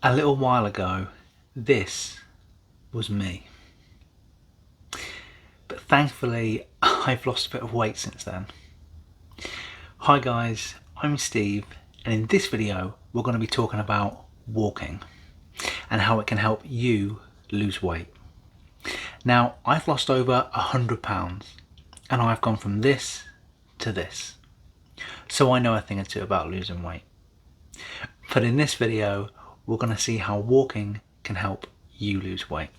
A little while ago, this was me. But thankfully, I've lost a bit of weight since then. Hi guys, I'm Steve, and in this video, we're going to be talking about walking and how it can help you lose weight. Now, I've lost over 100 pounds and I've gone from this to this. So I know a thing or two about losing weight. But in this video, we're going to see how walking can help you lose weight.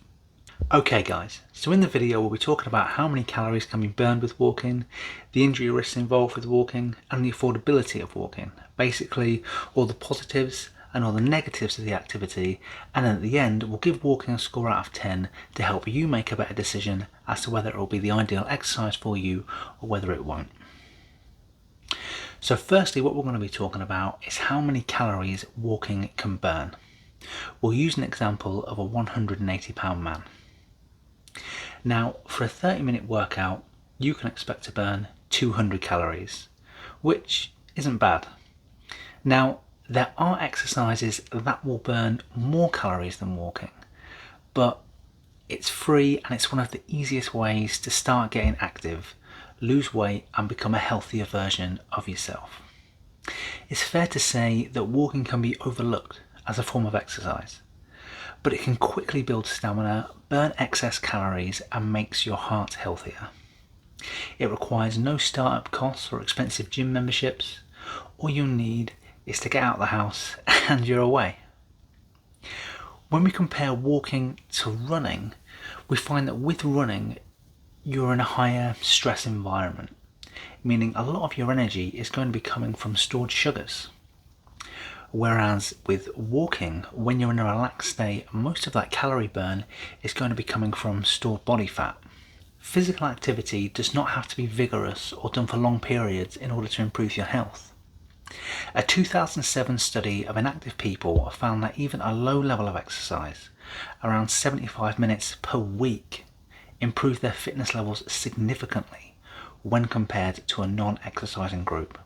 Okay guys, so in the video we'll be talking about how many calories can be burned with walking, the injury risks involved with walking, and the affordability of walking. Basically, all the positives and all the negatives of the activity, and then at the end we'll give walking a score out of 10 to help you make a better decision as to whether it will be the ideal exercise for you or whether it won't. So firstly, what we're going to be talking about is how many calories walking can burn. We'll use an example of a 180 pound man. Now, for a 30-minute workout, you can expect to burn 200 calories, which isn't bad. Now, there are exercises that will burn more calories than walking, but it's free and it's one of the easiest ways to start getting active, lose weight and become a healthier version of yourself. It's fair to say that walking can be overlooked as a form of exercise, but it can quickly build stamina, burn excess calories and makes your heart healthier. It requires no startup costs or expensive gym memberships. All you need is to get out of the house and you're away. When we compare walking to running, we find that with running, you're in a higher stress environment, meaning a lot of your energy is going to be coming from stored sugars. Whereas with walking, when you're in a relaxed state, most of that calorie burn is going to be coming from stored body fat. Physical activity does not have to be vigorous or done for long periods in order to improve your health. A 2007 study of inactive people found that even a low level of exercise, around 75 minutes per week, improved their fitness levels significantly when compared to a non-exercising group.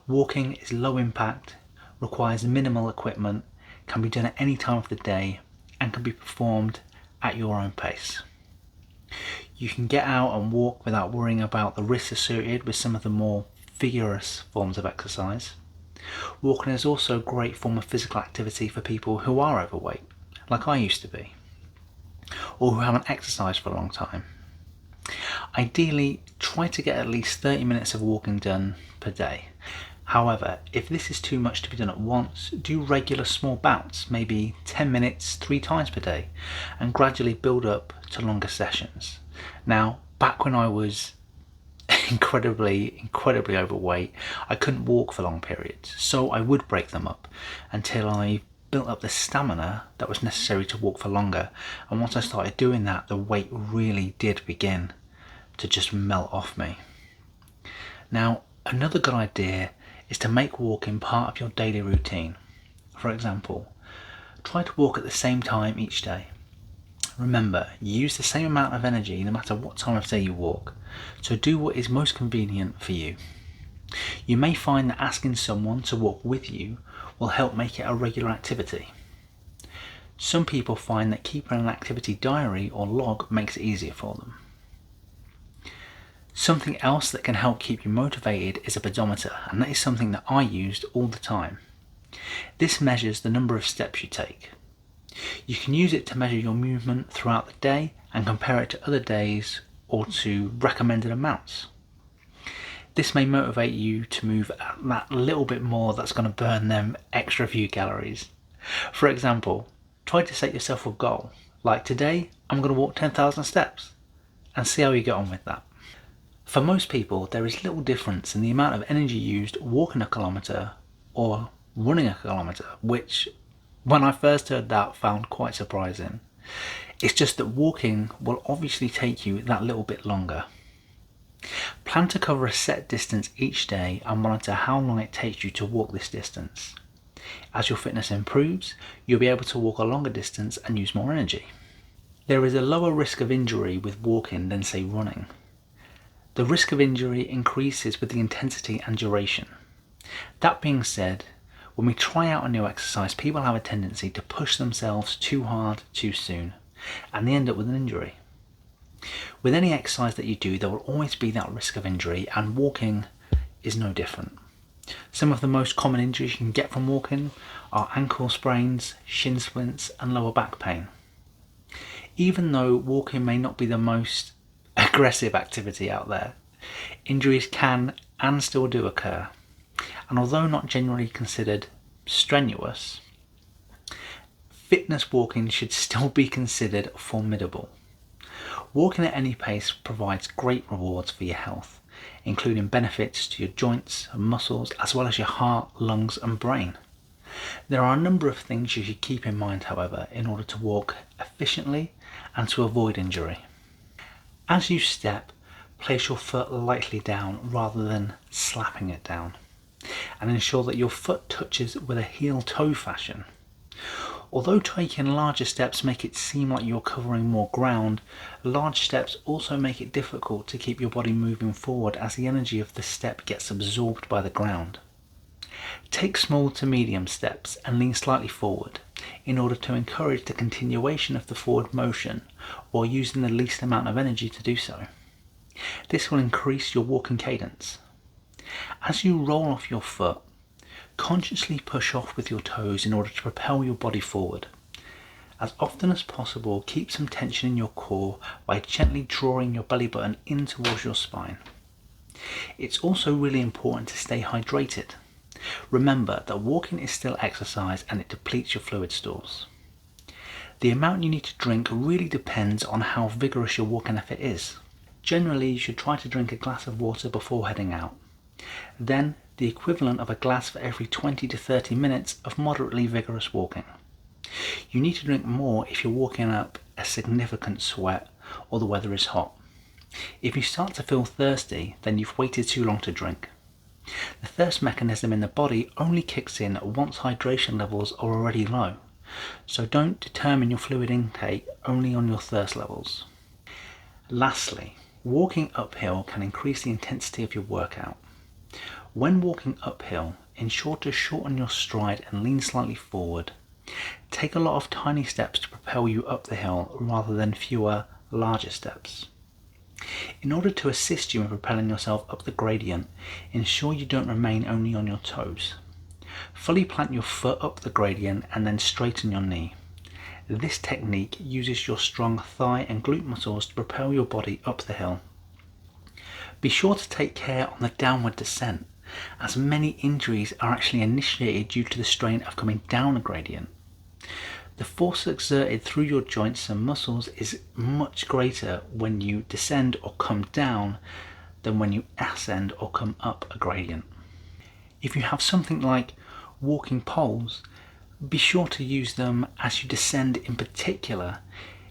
Walking is low impact, requires minimal equipment, can be done at any time of the day and can be performed at your own pace. You can get out and walk without worrying about the risks associated with some of the more vigorous forms of exercise. Walking is also a great form of physical activity for people who are overweight, like I used to be, or who haven't exercised for a long time. Ideally, try to get at least 30 minutes of walking done per day. However, if this is too much to be done at once, do regular small bouts, maybe 10 minutes 3 times per day, and gradually build up to longer sessions. Now, back when I was incredibly overweight, I couldn't walk for long periods, so I would break them up until I built up the stamina that was necessary to walk for longer. And once I started doing that, the weight really did begin to just melt off me. Now, another good idea is to make walking part of your daily routine. For example, try to walk at the same time each day. Remember, you use the same amount of energy no matter what time of day you walk, so do what is most convenient for you. You may find that asking someone to walk with you will help make it a regular activity. Some people find that keeping an activity diary or log makes it easier for them. Something else that can help keep you motivated is a pedometer, and that is something that I used all the time. This measures the number of steps you take. You can use it to measure your movement throughout the day and compare it to other days or to recommended amounts. This may motivate you to move that little bit more that's going to burn them extra few calories. For example, try to set yourself a goal, like today I'm going to walk 10,000 steps, and see how you get on with that. For most people, there is little difference in the amount of energy used walking a kilometre or running a kilometre, which when I first heard that found quite surprising. It's just that walking will obviously take you that little bit longer. Plan to cover a set distance each day and monitor how long it takes you to walk this distance. As your fitness improves, you'll be able to walk a longer distance and use more energy. There is a lower risk of injury with walking than, say, running. The risk of injury increases with the intensity and duration. That being said, When we try out a new exercise, people have a tendency to push themselves too hard too soon, and they end up with an injury. With any exercise that you do, there will always be that risk of injury, and walking is no different. Some of the most common injuries you can get from walking are ankle sprains, shin splints, and lower back pain. Even though walking may not be the most aggressive activity out there, injuries can and still do occur. And although not generally considered strenuous, fitness walking should still be considered formidable. Walking at any pace provides great rewards for your health, including benefits to your joints and muscles, as well as your heart, lungs and brain. There are a number of things you should keep in mind, however, in order to walk efficiently and to avoid injury. As you step, place your foot lightly down rather than slapping it down, and ensure that your foot touches with a heel-toe fashion. Although taking larger steps make it seem like you're covering more ground, large steps also make it difficult to keep your body moving forward as the energy of the step gets absorbed by the ground. Take small to medium steps and lean slightly forward in order to encourage the continuation of the forward motion, or using the least amount of energy to do so. This will increase your walking cadence. As you roll off your foot, consciously push off with your toes in order to propel your body forward. As often as possible, keep some tension in your core by gently drawing your belly button in towards your spine. It's also really important to stay hydrated. Remember that walking is still exercise and it depletes your fluid stores. The amount you need to drink really depends on how vigorous your walking effort is. Generally, you should try to drink a glass of water before heading out. Then, the equivalent of a glass for every 20 to 30 minutes of moderately vigorous walking. You need to drink more if you're walking up a significant sweat or the weather is hot. If you start to feel thirsty, then you've waited too long to drink. The thirst mechanism in the body only kicks in once hydration levels are already low, so don't determine your fluid intake only on your thirst levels. Lastly, walking uphill can increase the intensity of your workout. When walking uphill, ensure to shorten your stride and lean slightly forward. Take a lot of tiny steps to propel you up the hill rather than fewer, larger steps. In order to assist you in propelling yourself up the gradient, ensure you don't remain only on your toes. Fully plant your foot up the gradient and then straighten your knee. This technique uses your strong thigh and glute muscles to propel your body up the hill. Be sure to take care on the downward descent, as many injuries are actually initiated due to the strain of coming down a gradient. The force exerted through your joints and muscles is much greater when you descend or come down than when you ascend or come up a gradient. If you have something like walking poles, be sure to use them as you descend in particular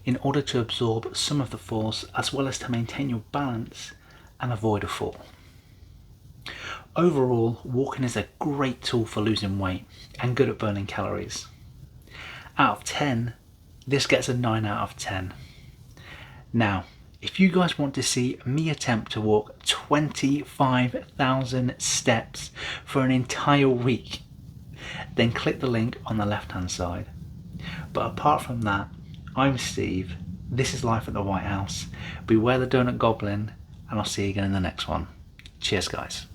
in order to absorb some of the force as well as to maintain your balance and avoid a fall. Overall, walking is a great tool for losing weight and good at burning calories. Out of 10, this gets a 9 out of 10. Now, if you guys want to see me attempt to walk 25,000 steps for an entire week, then click the link on the left hand side. But apart from that, I'm Steve, this is Life at the Whitehouse. Beware the Donut Goblin, and I'll see you again in the next one. Cheers guys.